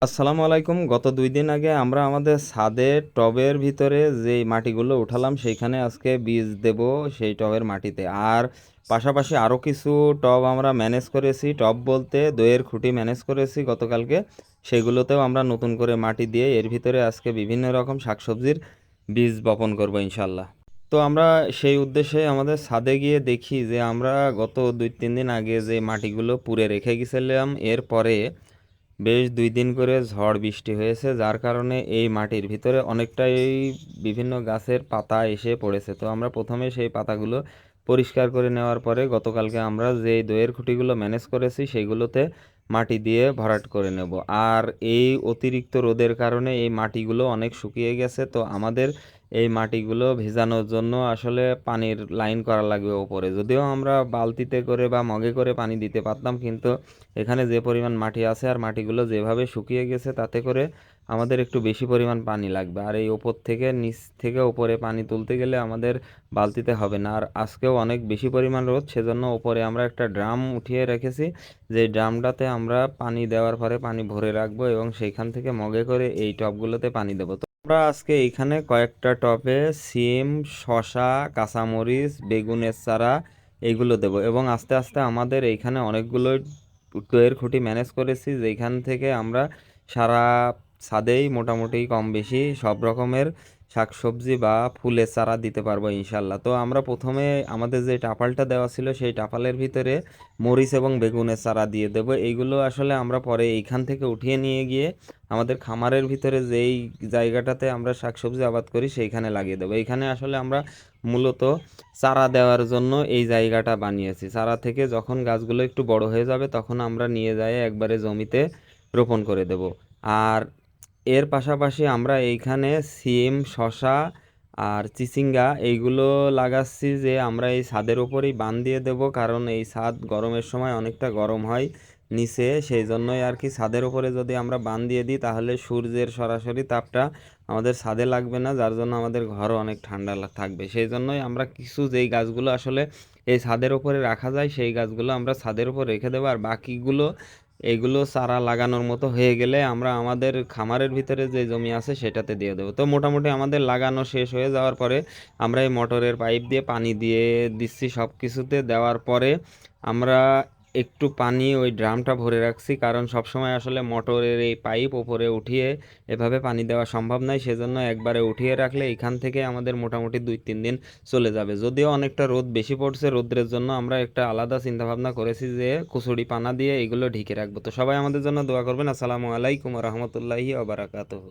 আসসালামু আলাইকুম। গত ২ দিন আগে আমরা আমাদের ছাদে টবের ভিতরে যেই মাটিগুলো উঠালাম সেইখানে আজকে বীজ দেব সেই টবের মাটিতে। আর পাশাপাশি আরও কিছু টব আমরা ম্যানেজ করেছি। টব বলতে দইয়ের খুঁটি ম্যানেজ করেছি গতকালকে। সেগুলোতেও আমরা নতুন করে মাটি দিয়ে এর ভিতরে আজকে বিভিন্ন রকম শাকসবজির বীজ বপন করব ইনশাল্লাহ। তো আমরা সেই উদ্দেশ্যে আমাদের ছাদে গিয়ে দেখি যে আমরা গত ২-৩ দিন আগে যে মাটিগুলো পুড়ে রেখে গেছিলাম, এরপরে বেশ ২ দিন করে ঝড় বৃষ্টি হয়েছে, যার কারণে এই মাটির ভিতরে অনেকটাই বিভিন্ন গাছের পাতা এসে পড়েছে। তো আমরা প্রথমে সেই পাতাগুলো পরিষ্কার করে নেওয়ার পরে গতকালকে আমরা যেই দইয়ের খুঁটিগুলো ম্যানেজ করেছি সেইগুলোতে মাটি দিয়ে ভরাট করে নেব। আর এই অতিরিক্ত রোদের কারণে এই মাটিগুলো অনেক শুকিয়ে গেছে। তো আমাদের এই মাটিগুলো ভেজানোর জন্য আসলে পানির লাইন করা লাগবে ওপরে। যদিও আমরা বালতিতে করে বা মগে করে পানি দিতে পারতাম, কিন্তু এখানে যে পরিমাণ মাটি আছে আর মাটিগুলো যেভাবে শুকিয়ে গেছে তাতে করে আমাদের একটু বেশি পরিমাণ পানি লাগবে। আর এই ওপর থেকে নিচ থেকে ওপরে পানি তুলতে গেলে আমাদের বালতিতে হবে না। আর আজকেও অনেক বেশি পরিমাণ রোদ, সেজন্য ওপরে আমরা একটা ড্রাম উঠিয়ে রেখেছি, যে ড্রামটাতে আমরা পানি দেওয়ার পরে পানি ভরে রাখবো এবং সেইখান থেকে মগে করে এই টবগুলোতে পানি দেবো। তো আমরা আজকে এইখানে কয়েকটা টবে সিম, শসা, কাঁচামরিচ, বেগুনের চারা এইগুলো দেবো এবং আস্তে আস্তে আমাদের এইখানে অনেকগুলো দইয়ের খুঁটি ম্যানেজ করেছি, যেখান থেকে আমরা সারা ছাদেই মোটামুটি কম বেশি সব রকমের শাকসবজি বা ফুলের চারা দিতে পারবো ইনশাল্লাহ। তো আমরা প্রথমে আমাদের যে টাপালটা দেওয়া ছিল সেই টাপালের ভিতরে মরিচ এবং বেগুনের চারা দিয়ে দেবো। এইগুলো আসলে আমরা পরে এইখান থেকে উঠিয়ে নিয়ে গিয়ে আমাদের খামারের ভিতরে যেই জায়গাটাতে আমরা শাকসবজি আবাদ করি সেইখানে লাগিয়ে দেবো। এইখানে আসলে আমরা মূলত চারা দেওয়ার জন্য এই জায়গাটা বানিয়েছি। চারা থেকে যখন গাছগুলো একটু বড় হয়ে যাবে তখন আমরা নিয়ে যাই একবারে জমিতে রোপণ করে দেব। আর এর পাশাপাশি আমরা এইখানে সিম, শসা আর চিচিঙ্গা এইগুলো লাগাচ্ছি, যে আমরা এই ছাদের উপরেই বান দিয়ে দেব, কারণ এই ছাদ গরমের সময় অনেকটা গরম হয় নিচে। সেই জন্যই আর কি ছাদের উপরে যদি আমরা বান দিয়ে দিই তাহলে সূর্যের সরাসরি তাপটা আমাদের ছাদে লাগবে না, যার জন্য আমাদের ঘরও অনেক ঠান্ডা থাকবে। সেই জন্যই আমরা কিছু যেই গাছগুলো আসলে এই ছাদের উপরে রাখা যায় সেই গাছগুলো আমরা ছাদের উপর রেখে দেবো। আর বাকিগুলো এগুলো চারা লাগানোর মতো হয়ে গেলে আমরা আমাদের খামারের ভিতরে যে জমি আছে সেটাতে দিয়ে দেবো। তো মোটামুটি আমাদের লাগানো শেষ হয়ে যাওয়ার পরে আমরা এই মোটরের পাইপ দিয়ে পানি দিয়ে দিচ্ছি সব কিছুতে। দেওয়ার পরে আমরা একটু পানি ওই ড্রামটা ভরে রাখছি, কারণ সবসময় আসলে মোটরের এই পাইপ ওপরে উঠিয়ে এভাবে পানি দেওয়া সম্ভব নয়। সেজন্য একবারে উঠিয়ে রাখলে এখান থেকে আমাদের মোটামুটি ২-৩ দিন চলে যাবে। যদিও অনেকটা রোদ বেশি পড়ছে, রোদ্রের জন্য আমরা একটা আলাদা চিন্তাভাবনা করেছি যে কুচুরি পানা দিয়ে এগুলো ঢেকে রাখবো। তো সবাই আমাদের জন্য দোয়া করবেন। আসসালামু আলাইকুম রহমতুল্লাহি ওয়া বারাকাতুহু।